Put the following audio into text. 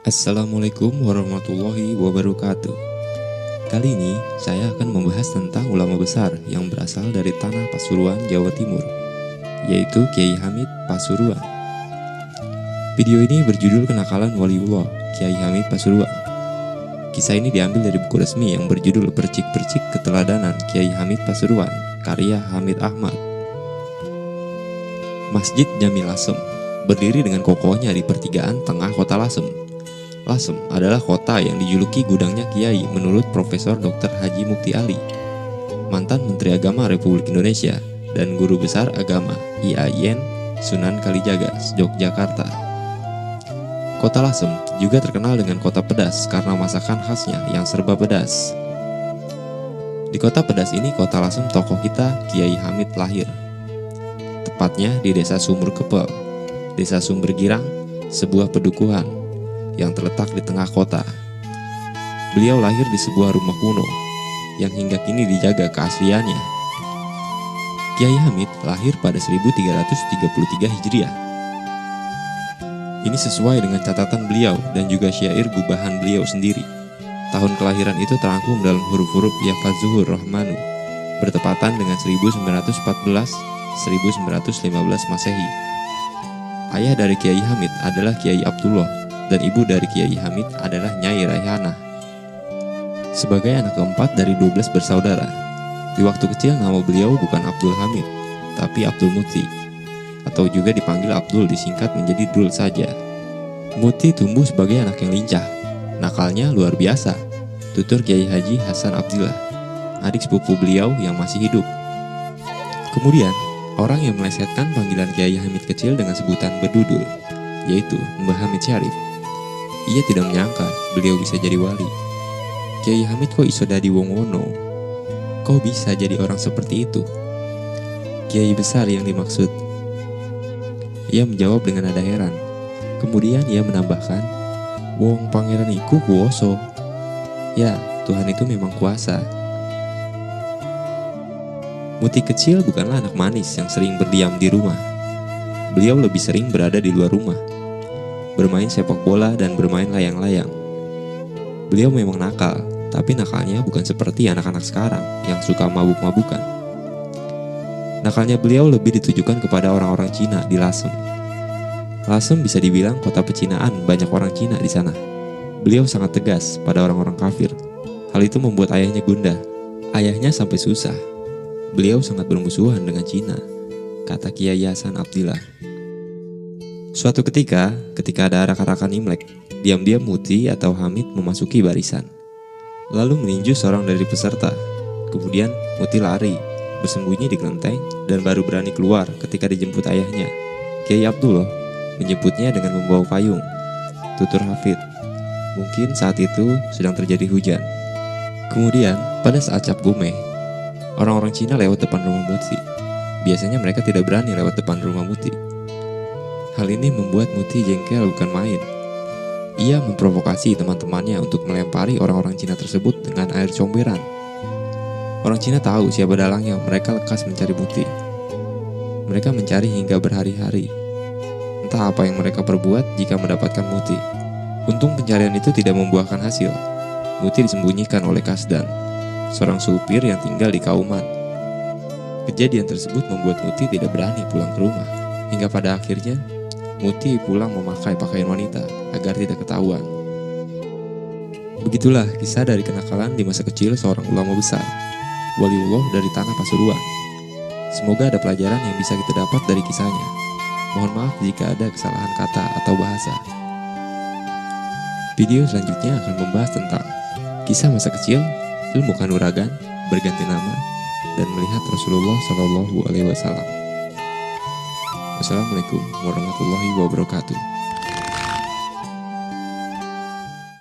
Assalamualaikum warahmatullahi wabarakatuh. Kali ini saya akan membahas tentang ulama besar yang berasal dari tanah Pasuruan, Jawa Timur, yaitu Kiai Hamid Pasuruan. Video ini berjudul Kenakalan Waliullah Kiai Hamid Pasuruan. Kisah ini diambil dari buku resmi yang berjudul Percik-Percik Keteladanan Kiai Hamid Pasuruan, karya Hamid Ahmad. Masjid Jami Lasem berdiri dengan kokohnya di pertigaan tengah kota Lasem. Lasem adalah kota yang dijuluki gudangnya Kiai menurut Profesor Dr. Haji Mukti Ali, mantan Menteri Agama Republik Indonesia dan Guru Besar Agama IAIN Sunan Kalijaga, Yogyakarta. Kota Lasem juga terkenal dengan kota pedas karena masakan khasnya yang serba pedas. Di kota pedas ini, kota Lasem, tokoh kita Kiai Hamid lahir. Tepatnya di Desa Sumber Kepel, Desa Sumber Girang, sebuah pedukuhan yang terletak di tengah kota. Beliau lahir di sebuah rumah kuno yang hingga kini dijaga keasliannya. Kiai Hamid lahir pada 1333 Hijriah. Ini sesuai dengan catatan beliau dan juga syair gubahan beliau sendiri. Tahun kelahiran itu terangkum dalam huruf-huruf Yafazuhur Rahmanu, bertepatan dengan 1914-1915 Masehi. Ayah dari Kiai Hamid adalah Kiai Abdullah dan ibu dari Kiai Hamid adalah Nyai Raihana. Sebagai anak keempat dari 12 bersaudara, di waktu kecil nama beliau bukan Abdul Hamid, tapi Abdul Muti, atau juga dipanggil Abdul disingkat menjadi Dul saja. Muti tumbuh sebagai anak yang lincah, nakalnya luar biasa, tutur Kiai Haji Hasan Abdillah, adik sepupu beliau yang masih hidup. Kemudian, orang yang melesetkan panggilan Kiai Hamid kecil dengan sebutan Bedudul, yaitu Mbah Hamid Syarif. Ia tidak menyangka beliau bisa jadi wali. Kiai Hamid kok iso dadi wong ngono? Kok bisa jadi orang seperti itu? Kiai besar yang dimaksud. Ia menjawab dengan nada heran. Kemudian ia menambahkan, wong pangeran iku kuwoso. Ya, Tuhan itu memang kuasa. Muti kecil bukanlah anak manis yang sering berdiam di rumah. Beliau lebih sering berada di luar rumah, bermain sepak bola dan bermain layang-layang. Beliau memang nakal, tapi nakalnya bukan seperti anak-anak sekarang yang suka mabuk-mabukan. Nakalnya beliau lebih ditujukan kepada orang-orang Cina di Lasem. Lasem bisa dibilang kota pecinaan, banyak orang Cina di sana. Beliau sangat tegas pada orang-orang kafir. Hal itu membuat ayahnya gundah. Ayahnya sampai susah. Beliau sangat bermusuhan dengan Cina, kata Kiai Hasan Abdillah. Suatu ketika ada arak-arakan Imlek, diam-diam Muti atau Hamid memasuki barisan, lalu meninju seorang dari peserta. Kemudian Muti lari, bersembunyi di kelenteng, dan baru berani keluar ketika dijemput ayahnya. Kiai Abdullah menjemputnya dengan membawa payung. Tutur Hafid, mungkin saat itu sedang terjadi hujan. Kemudian pada saat Cap Gomeh, orang-orang Cina lewat depan rumah Muti. Biasanya mereka tidak berani lewat depan rumah Muti. Hal ini membuat Muti jengkel bukan main. Ia memprovokasi teman-temannya untuk melempari orang-orang Cina tersebut dengan air comberan. Orang Cina tahu siapa dalangnya, mereka lekas mencari Muti. Mereka mencari hingga berhari-hari. Entah apa yang mereka perbuat jika mendapatkan Muti. Untung pencarian itu tidak membuahkan hasil. Muti disembunyikan oleh Kasdan, seorang supir yang tinggal di Kauman. Kejadian tersebut membuat Muti tidak berani pulang ke rumah. Hingga pada akhirnya, Muti pulang memakai pakaian wanita agar tidak ketahuan. Begitulah kisah dari kenakalan di masa kecil seorang ulama besar, waliullah dari tanah Pasuruan. Semoga ada pelajaran yang bisa kita dapat dari kisahnya. Mohon maaf jika ada kesalahan kata atau bahasa. Video selanjutnya akan membahas tentang kisah masa kecil, ilmu kanuragan, berganti nama, dan melihat Rasulullah SAW. Wassalamualaikum warahmatullahi wabarakatuh.